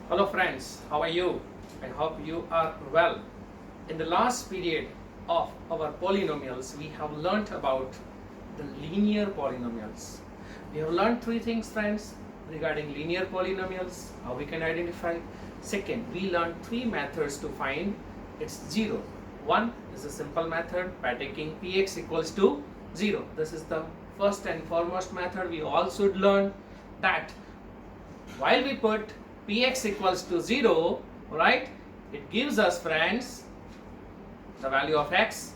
Hello friends, how are you? I hope you are well. In the last period of our polynomials, we have learnt about the linear polynomials. We have learned three things, friends, regarding linear polynomials, how we can identify. Second, we learned three methods to find its zero. One is a simple method by taking px equals to 0. This is the first and foremost method. We all should learn that while we put px equals to 0, right, it gives us, friends, the value of x,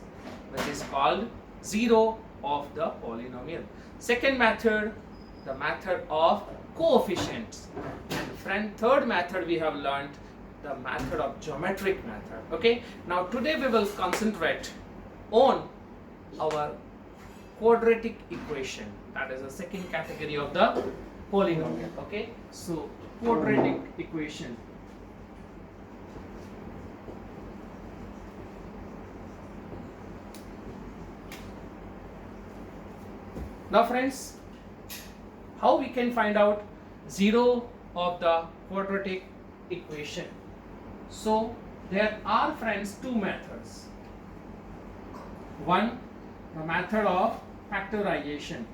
which is called 0 of the polynomial. Second method, the method of coefficients. And friend, third method we have learned, the method of geometric method. Okay, now today we will concentrate on our quadratic equation. That is the second category of the polynomial. Okay, so quadratic equation. Now friends, how we can find out 0 of the quadratic equation? So there are, friends, two methods. One, the method of factorization.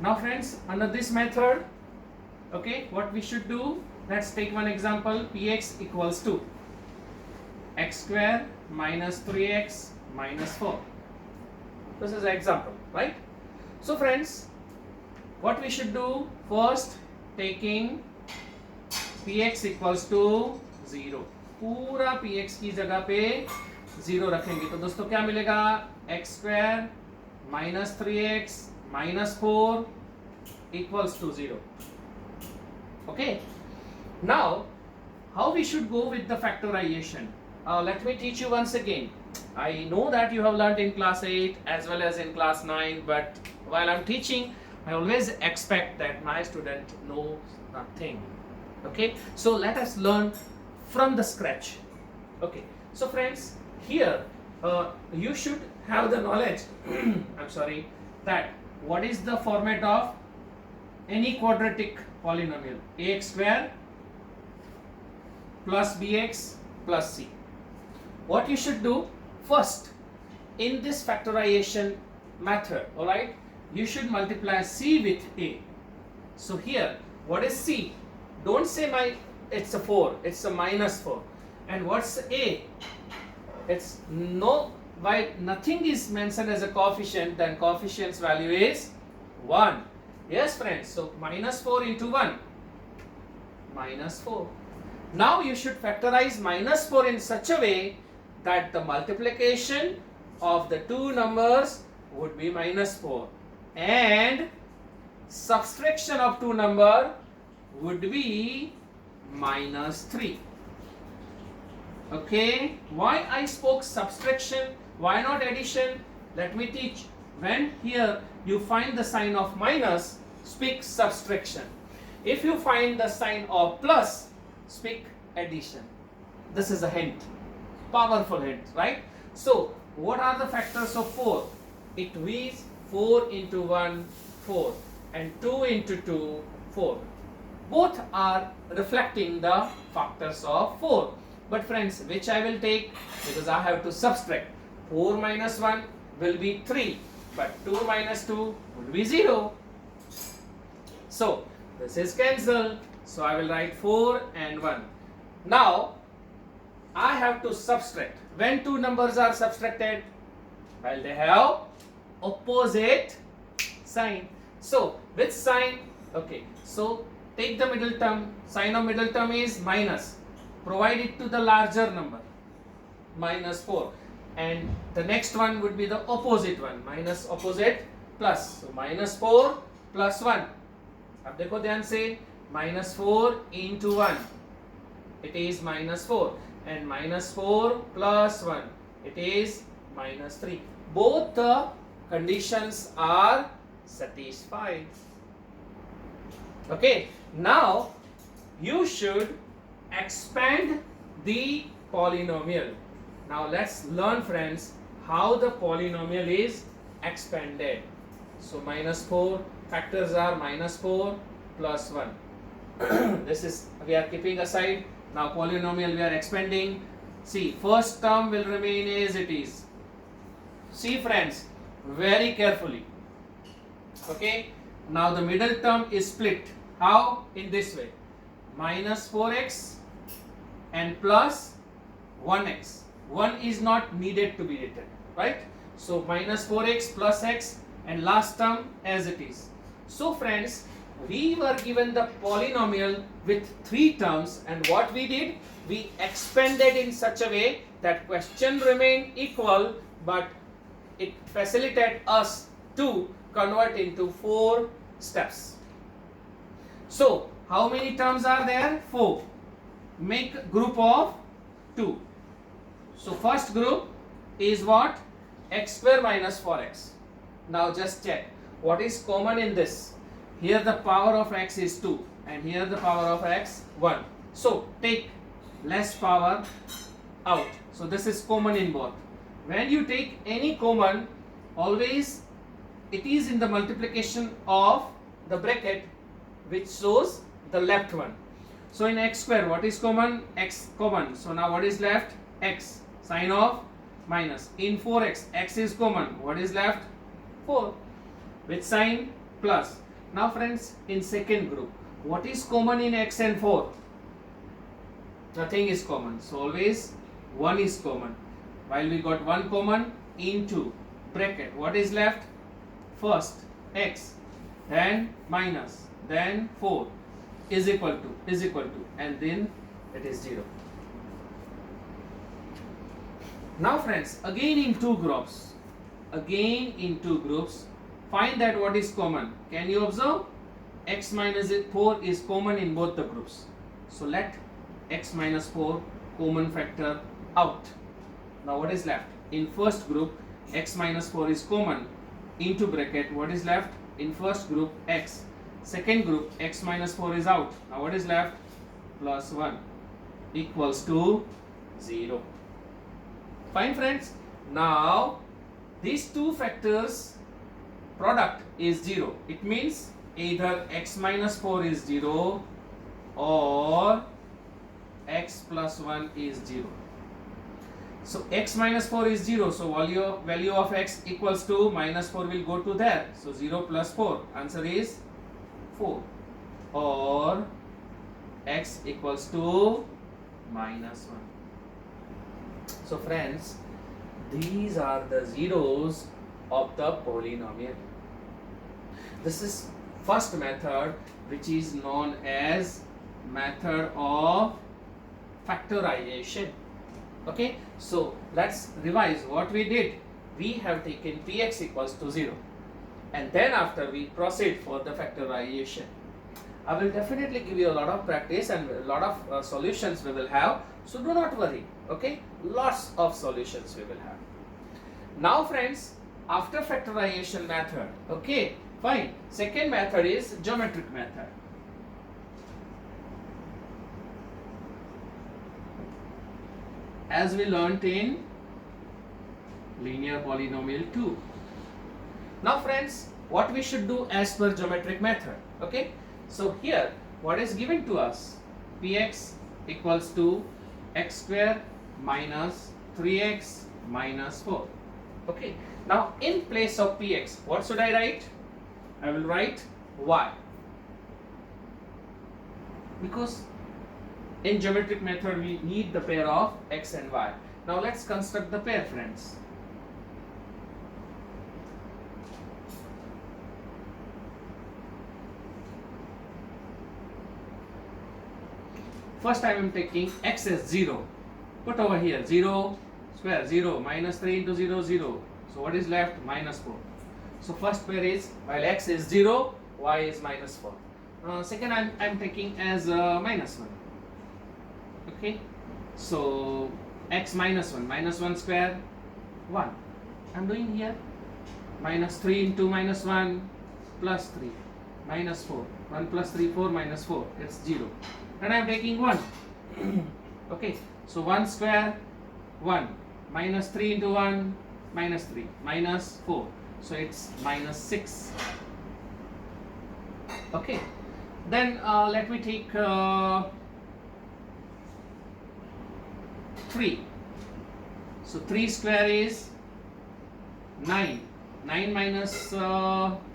Now friends, under this method, okay, what we should do, let's take one example. Px equals to x square minus 3x minus 4. This is an example, right? So friends, what we should do, first taking px equals to 0, पूरा px की जगह पे 0 रखेंगे, तो दोस्तों क्या मिलेगा, x square minus 3x minus 4 equals to 0. Okay, now how we should go with the factorization? Let me teach you once again. I know that you have learned in class 8 as well as in class 9, but while I'm teaching, I always expect that my student knows nothing. Okay, so let us learn from the scratch. Okay, so friends, here you should have the knowledge I'm sorry, that what is the format of any quadratic polynomial? Ax square plus bx plus c. What you should do, first in this factorization method, all right, you should multiply c with a. So here, what is c? Don't say it's a 4, it's a minus 4. And what's a? It's no, while nothing is mentioned as a coefficient, then coefficient's value is 1. Yes friends, so minus 4 into 1, minus 4. Now you should factorize minus 4 in such a way that the multiplication of the two numbers would be minus 4 and subtraction of two number would be minus 3. Okay, why I spoke subtraction, why not addition? Let me teach. When here you find the sign of minus, speak subtraction. If you find the sign of plus, speak addition. This is a hint, powerful hint, right? So what are the factors of 4? It is 4 into 1, 4, and 2 into 2, 4. Both are reflecting the factors of 4. But friends, which I will take, because I have to subtract. 4 minus 1 will be 3, but 2 minus 2 will be 0. So this is cancelled. So I will write 4 and 1. Now I have to subtract. When two numbers are subtracted, well, they have opposite sign. So which sign? Okay, so take the middle term. Sign of middle term is minus. Provide it to the larger number, minus 4. And the next one would be the opposite one, minus opposite plus. So minus 4 plus 1. अब देखो ध्यान से, minus 4 into 1, it is minus 4, and minus 4 plus 1, it is minus 3. Both the conditions are satisfied. Okay, now you should expand the polynomial. Now let's learn, friends, how the polynomial is expanded. So minus 4 factors are minus 4 plus 1. This is we are keeping aside. Now polynomial we are expanding. See, first term will remain as it is. See friends, very carefully. Okay, now the middle term is split. How? In this way, minus 4x and plus 1x. 1 is not needed to be written, right? So minus 4x plus x and last term as it is. So friends, we were given the polynomial with 3 terms, and what we did, we expanded in such a way that question remained equal, but it facilitated us to convert into 4 steps. So how many terms are there? 4. Make group of 2. So first group is what? X square minus 4x. Now just check what is common in this. Here the power of x is 2 and here the power of x 1. So take less power out. So this is common in both. When you take any common, always it is in the multiplication of the bracket which shows the left one. So in x square, what is common? X common. So now what is left? X, sign of minus. In 4x, x is common. What is left? 4. With sign plus. Now friends, in second group, what is common in x and 4? Nothing is common. So always 1 is common. While we got 1 common, into bracket, what is left? First x, then minus, then 4 is equal to, and then it is 0. Now friends, again in two groups, find that what is common. Can you observe? X minus 4 is common in both the groups. So let x minus 4 common factor out. Now what is left? In first group, x minus 4 is common. Into bracket, what is left? In first group, x. Second group, x minus 4 is out. Now what is left? Plus 1 equals to 0. Fine friends. Now these two factors product is 0. It means either x minus 4 is 0 or x plus 1 is 0. So x minus 4 is 0. So value of x equals to minus 4 will go to there. So 0 plus 4. Answer is 4. Or x equals to minus 1. So friends, these are the zeros of the polynomial. This is first method, which is known as method of factorization. Okay, so let's revise what we did. We have taken px equals to 0, and then after we proceed for the factorization. I will definitely give you a lot of practice and a lot of solutions we will have, so do not worry. Okay, lots of solutions we will have. Now friends, after factorization method, okay, fine, second method is geometric method. As we learnt in linear polynomial 2. Now friends, what we should do as per geometric method? Okay, so here what is given to us? Px equals to x square minus 3x minus 4. Okay, now in place of px, what should I write? I will write y, because in geometric method we need the pair of x and y. Now let's construct the pair, friends. First I am taking x as 0. Put over here 0 square 0 minus 3 into 0 0. So what is left? Minus 4. So first pair is, while x is 0, y is minus 4. Second I am taking as minus 1. Okay, so x minus 1 square 1. I am doing here minus 3 into minus 1 plus 3 minus 4. 1 plus 3 4 minus 4, it's 0. And I am taking 1. Okay, so 1 square 1 minus 3 into 1 minus 3 minus 4. so it's minus 6. Okay, then let me take 3. So 3 square is 9. 9 minus 3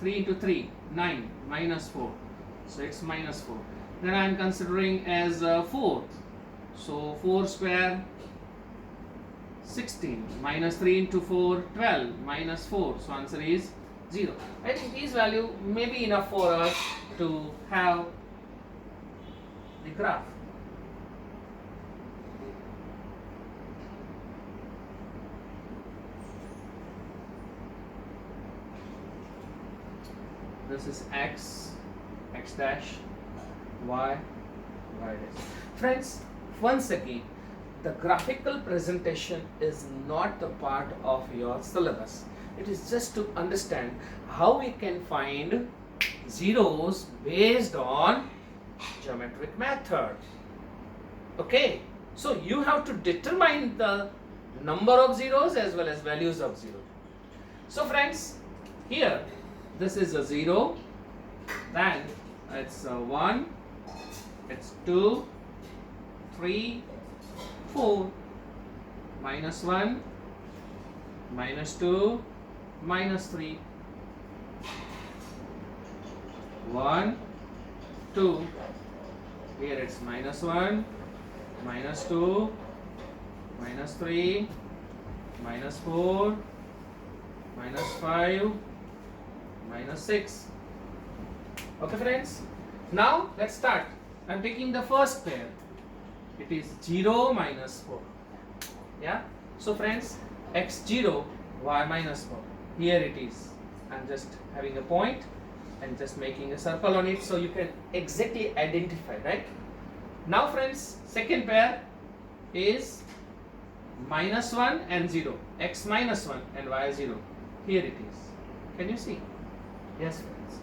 into 3, 9 minus 4. So it's minus 4. Then I am considering as 4. So 4 square 16 minus 3 into 4 12 minus 4. So answer is 0. I think these value may be enough for us to have the graph. This is x, x dash, y, y dash. Friends, once again, the graphical presentation is not the part of your syllabus. It is just to understand how we can find zeros based on geometric method. Okay, so you have to determine the number of zeros as well as values of zero. So friends, here this is a 0, then it's a 1, it's 2, 3, 4, minus 1, minus 2, minus 3, 1, 2, here it's minus 1, minus 2, minus 3, minus 4, minus 5, minus 6. Okay friends, now let's start. I'm taking the first pair. It is 0 minus 4. Yeah, so friends, x0, y minus 4. Here it is. I'm just having a point and just making a circle on it so you can exactly identify, right? Now friends, second pair is minus 1 and 0. X minus 1 and y 0. Here it is. Can you see? Yes friends.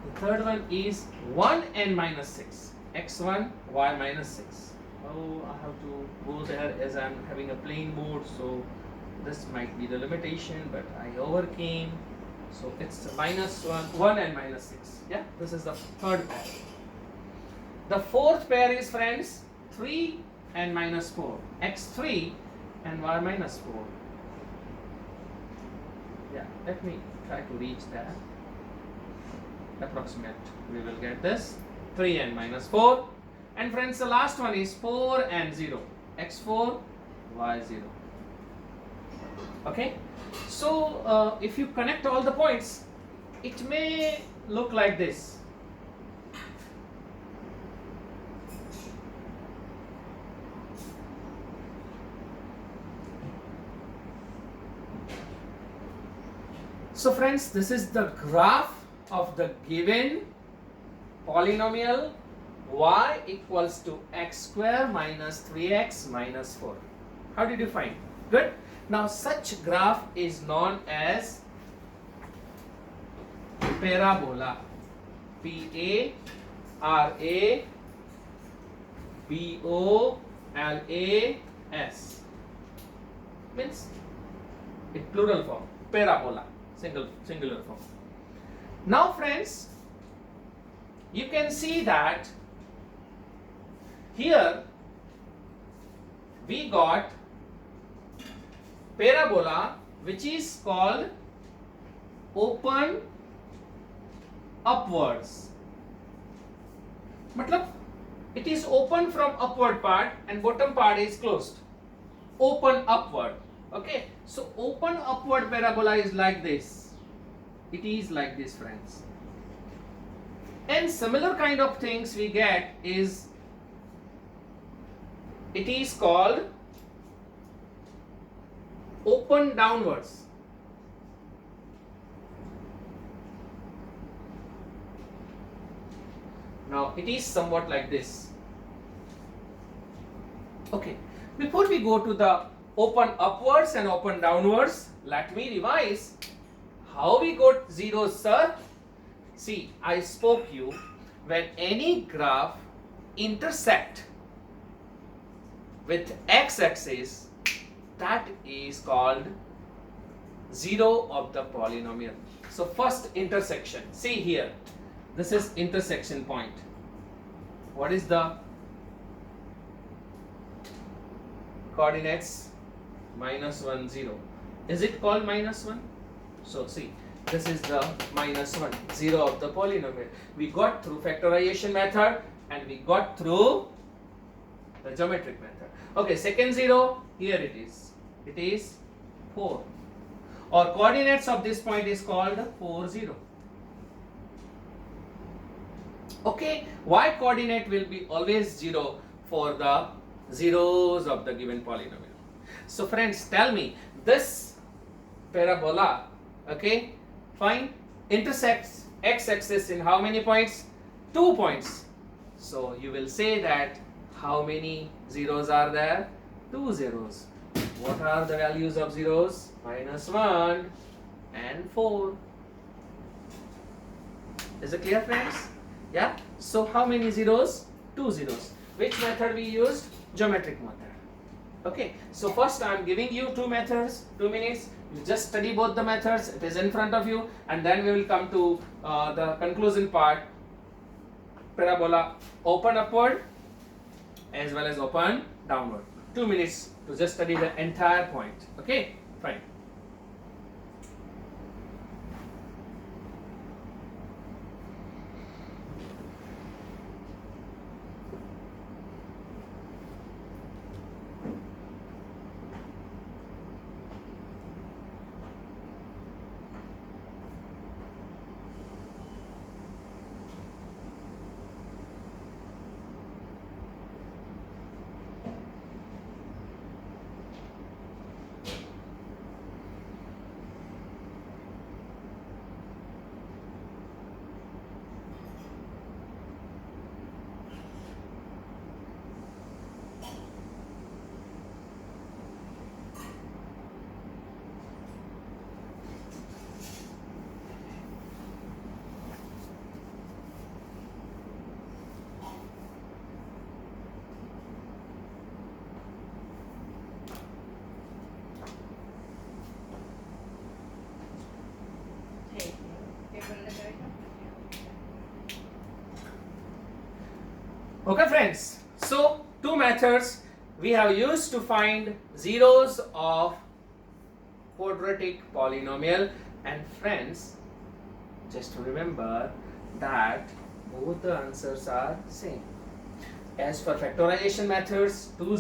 The third one is 1 and minus 6. X1, y minus 6. Oh, I have to go there as I'm having a plain board, so this might be the limitation, but I overcame. So it's minus 1 and minus 6. Yeah, this is the third pair. The fourth pair is friends 3 and minus 4. X3 and y minus 4. Yeah, let me try to reach that. Approximate. We will get this 3 and minus 4. And friends, the last one is 4 and 0. X4, y0. Okay. So if you connect all the points, it may look like this. So friends, this is the graph of the given polynomial y equals to x square minus 3x minus 4. How did you find? Good. Now such graph is known as parabola. P-A-R-A-B-O-L-A-S. Means in plural form. Parabola. Singular form. Now friends, you can see that here we got parabola which is called open upwards. Matlab, it is open from upward part and bottom part is closed. Open upward. Okay, so open upward parabola is like this. It is like this, friends. And similar kind of things we get is, it is called open downwards. Now it is somewhat like this. Okay, before we go to the open upwards and open downwards, let me revise how we got zeros, sir. See, I spoke you, when any graph intersect with x-axis, that is called zero of the polynomial. So first intersection, see here, this is intersection point. What is the coordinates? -1, 0. Is it called -1? So see, this is the -1, 0 of the polynomial. We got through factorization method and we got through the geometric method. Okay, second 0, here it is. It is 4. Or coordinates of this point is called 4, 0. Okay, y coordinate will be always 0 for the zeros of the given polynomial. So friends, tell me, this parabola, okay, fine, intersects x-axis in how many points? 2 points. So you will say that how many zeros are there? 2 zeros. What are the values of zeros? -1 and 4. Is it clear, friends? Yeah. So how many zeros? 2 zeros. Which method we used? Geometric method. Okay. So first I am giving you 2 methods, 2 minutes. You just study both the methods. It is in front of you, and then we will come to the conclusion part. Parabola open upward as well as open downward. 2 minutes to just study the entire point. Okay, fine. Okay friends, so 2 methods we have used to find zeros of quadratic polynomial, and friends, just remember that both the answers are same. As for factorization methods, 2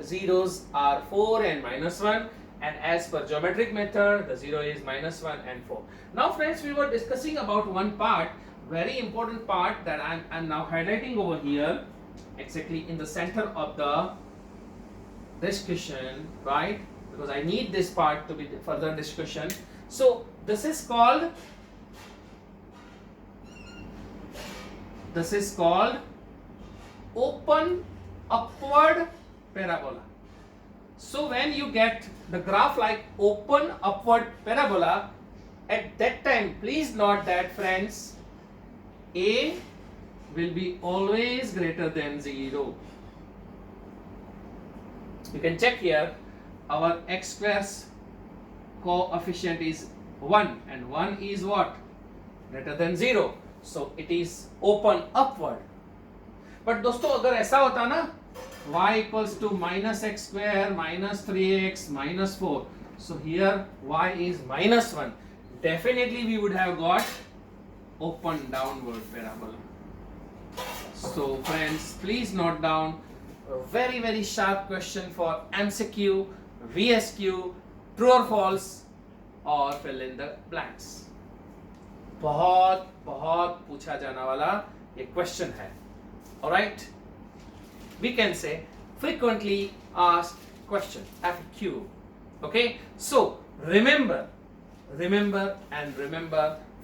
zeros are 4 and -1, and as per geometric method, the 0 is -1 and 4. Now friends, we were discussing about one part, very important part that I'm now highlighting over here, exactly in the center of the discussion, right? Because I need this part to be further discussion. So this is called open upward parabola. So when you get the graph like open upward parabola, at that time please note that friends, A will be always greater than 0. You can check here, our x square's coefficient is 1 and 1 is what? Greater than 0. So it is open upward. But दोस्तों अगर ऐसा होता ना, y equals to -x square minus 3x minus 4. So here y is -1. Definitely we would have got open downward parabola. So friends, please note down a very sharp question for MCQ, VSQ, true or false, or fill in the blanks. बहुत पूछा जाने वाला ये question है. Alright? We can say frequently asked question, FQ. Okay? So remember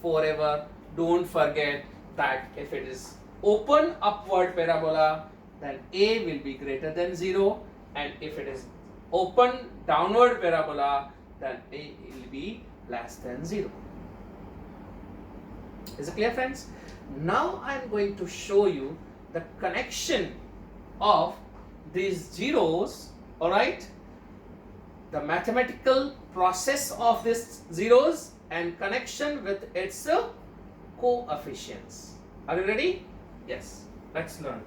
forever. Don't forget that if it is open upward parabola, then A will be greater than 0, and if it is open downward parabola, then A will be less than 0. Is it clear, friends? Now I am going to show you the connection of these zeros, alright, the mathematical process of these zeros and connection with its coefficients. Are you ready? Yes. Let's learn.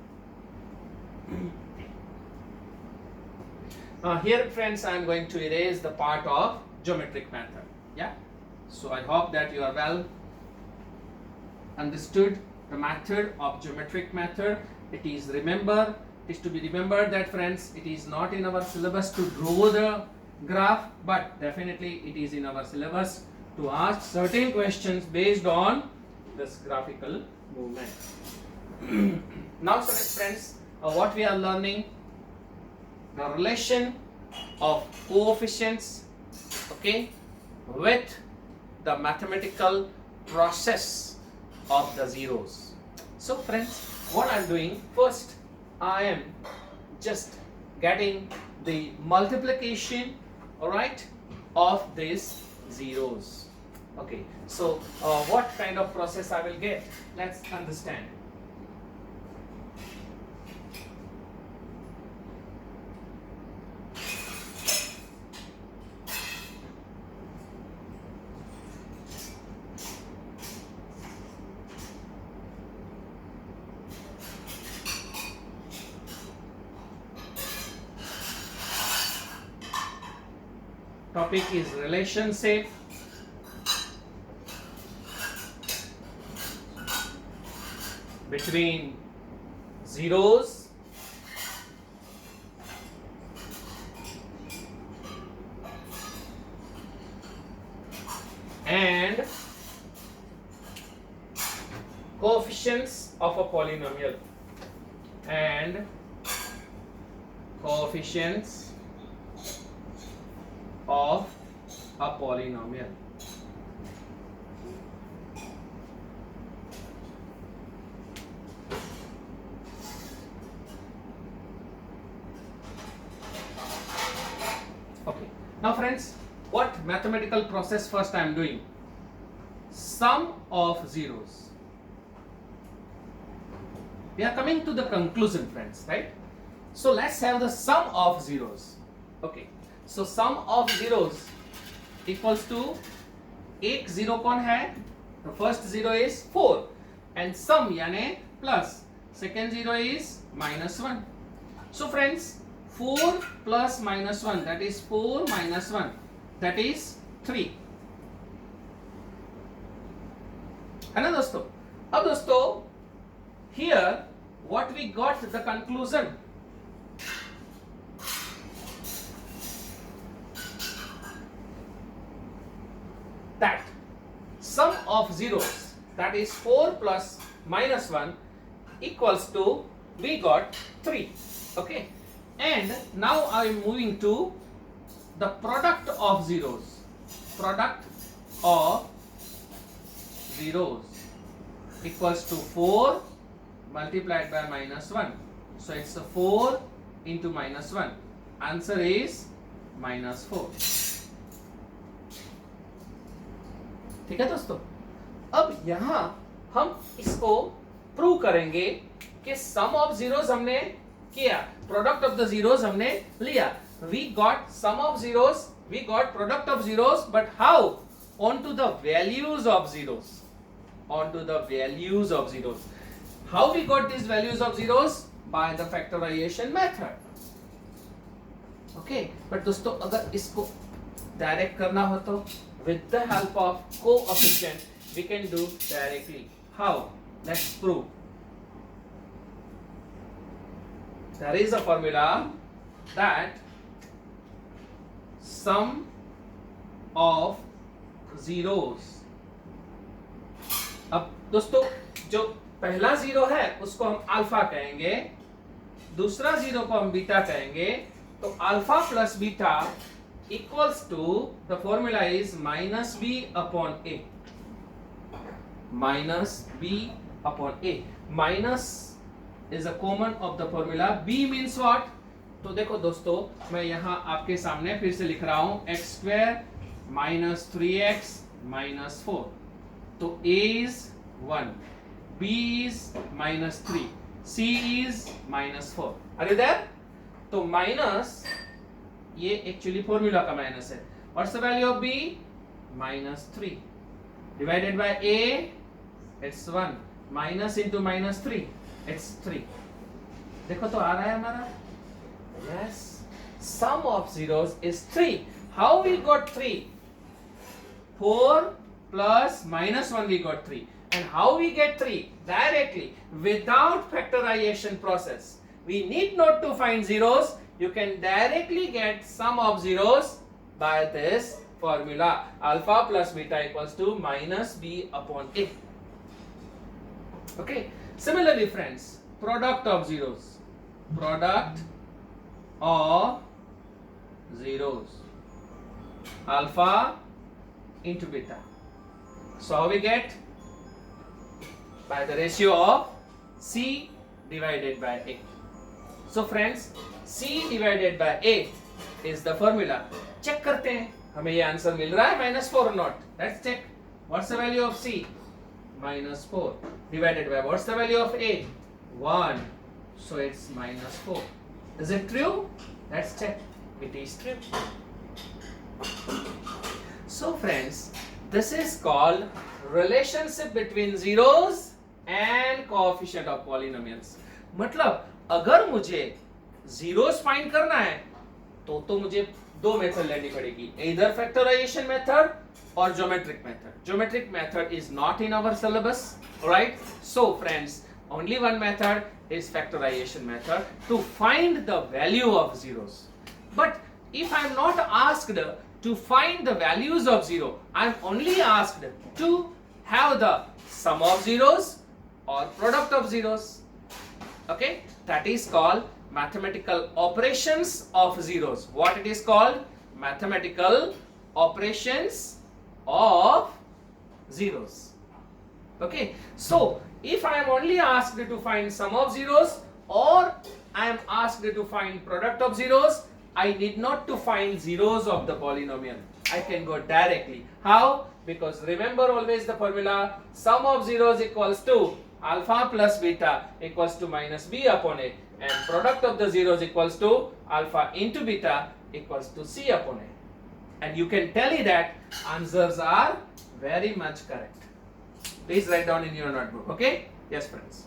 Here friends, I am going to erase the part of geometric method. Yeah. So I hope that you are well understood the method of geometric method. It is to be remembered that friends, it is not in our syllabus to draw the graph, but definitely it is in our syllabus to ask certain questions based on this graphical movement. Now friends, what we are learning, the relation of coefficients, okay, with the mathematical process of the zeros. So friends, what I am doing, first I am just getting the multiplication, alright, of these zeros. Okay, so what kind of process I will get? Let's understand. Topic is relationship between zeros and coefficients of a polynomial and coefficients of a polynomial. Okay, now friends, what mathematical process first I am doing? Sum of zeros. We are coming to the conclusion friends, right? So let's have the sum of zeros. Okay, so sum of zeros equals to एक zero कौन है? The first zero is 4 and sum यानी plus, second zero is minus 1. So friends, 4 plus minus 1, that is 4 minus 1, that is 3. है ना दोस्तों? अब दोस्तों, here what we got the conclusion, that sum of zeros, that is 4 plus minus 1 equals to, we got 3. Okay, and now I am moving to the product of zeros. Product of zeros equals to 4 multiplied by minus 1. So it's a 4 into minus 1. Answer is minus 4. ठीक है दोस्तों? अब यहां हम इसको prove करेंगे कि सम of zeros हमने किया, प्रोडक्ट ऑफ द जीरोस हमने लिया. We got sum of zeros, we got product of zeros, but how? Onto the values of zeros. Onto the values of zeros. How we got these values of zeros? By the factorization method. Okay, but दोस्तों अगर इसको direct करना हो तो with the help of coefficient we can do directly. How? Let's prove. There is a formula that sum of zeros. अब दोस्तों जो पहला जीरो है उसको हम अल्फा कहेंगे, दूसरा जीरो को हम बीटा कहेंगे. तो alpha plus beta equals to, the formula is minus b upon a. Minus b upon a. Minus is a common of the formula. b means what? तो देखो दोस्तों, मैं यहाँ आपके सामने फिर से लिख रहा हूँ x square minus 3x minus 4. तो a is 1, b is minus 3, c is minus 4. Are you there? तो minus ये एक्चुअली फॉर्मूला का माइनस है. What's the value of b? -3 divided by a, it's 1 minus into -3, it's 3. देखो तो आ रहा है हमारा. Yes, sum of zeros is 3. How we got 3? 4 plus -1 we got 3. And how we get 3? Directly, without factorization process. We need not to find zeros. You can directly get sum of zeros by this formula. Alpha plus beta equals to -b upon a. Okay. Similarly, friends, product of zeros. Product of zeros. Alpha into beta. So how we get? By the ratio of C divided by A. So friends, C divided by A is the formula. Check करते हैं हमें ये answer मिल रहा है -4 or not. Let's check. What's the value of C? -4 divided by what's the value of A? 1. So it's -4. Is it true? Let's check. It is true. So friends, this is called relationship between zeros and coefficient of polynomials. मतलब अगर मुझे zeros find करना है तो मुझे दो method लेनी पड़ेगी, either factorization method or geometric method. Geometric method is not in our syllabus, right? So friends, only one method is factorization method to find the value of zeros. But if I am not asked to find the values of zero, I am only asked to have the sum of zeros or product of zeros. Okay, that is called mathematical operations of zeros. What it is called? Mathematical operations of zeros. Okay, so if I am only asked to find sum of zeros or I am asked to find product of zeros, I need not to find zeros of the polynomial. I can go directly. How? Because remember always the formula, sum of zeros equals to alpha plus beta equals to -b upon a, and product of the zeros equals to alpha into beta equals to c upon a. And you can tell me that answers are very much correct. Please write down in your notebook. Okay? Yes, friends.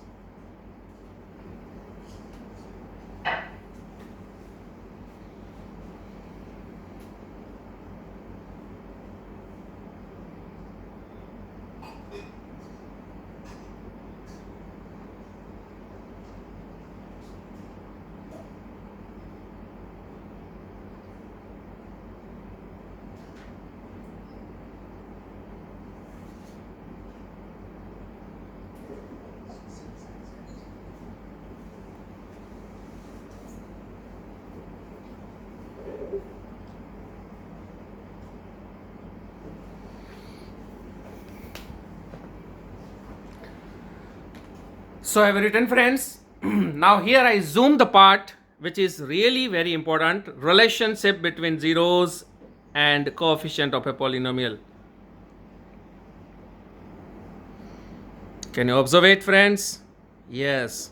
So I have written, friends. Now here I zoom the part which is really very important, relationship between zeros and coefficient of a polynomial. Can you observe it, friends? Yes.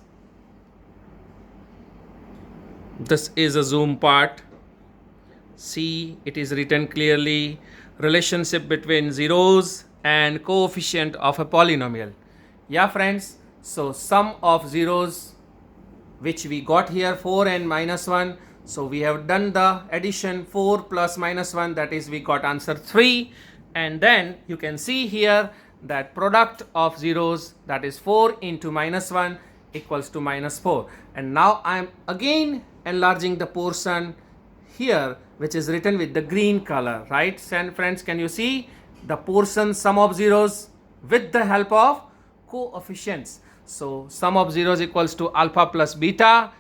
This is a zoom part. See, it is written clearly, relationship between zeros and coefficient of a polynomial. Yeah, friends. So sum of zeros which we got here 4 and -1. So we have done the addition 4 plus -1, that is we got answer 3. And then you can see here that product of zeros, that is 4 into -1 equals to -4. And now I am again enlarging the portion here which is written with the green color, right? And friends, can you see the portion sum of zeros with the help of coefficients? So sum of zeros equals to alpha plus beta.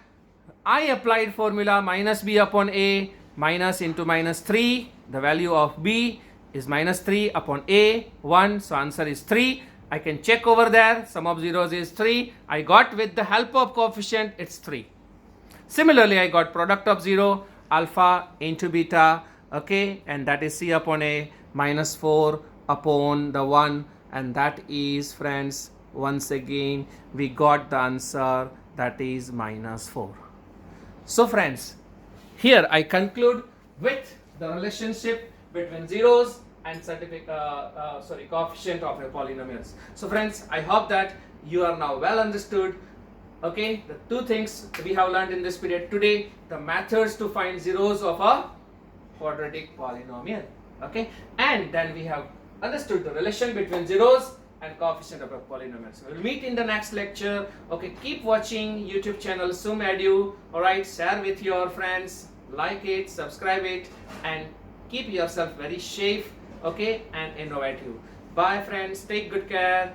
I applied formula -b upon a, minus into -3. The value of b is -3 upon a, 1. So answer is 3. I can check over there. Sum of zeros is 3. I got with the help of coefficient, it's 3. Similarly, I got product of 0, alpha into beta, okay, and that is c upon a, -4 upon the 1, and that is, friends, once again we got the answer, that is -4. So friends, here I conclude with the relationship between zeros and coefficient of your polynomials. So friends, I hope that you are now well understood. Okay, the two things we have learned in this period today: the methods to find zeros of a quadratic polynomial. Okay, and then we have understood the relation between zeros and coefficient of a polynomial. So we'll meet in the next lecture. Okay, keep watching YouTube channel SumEdu. Alright, share with your friends, like it, subscribe it, and keep yourself very safe, okay, and innovative. Bye friends, take good care.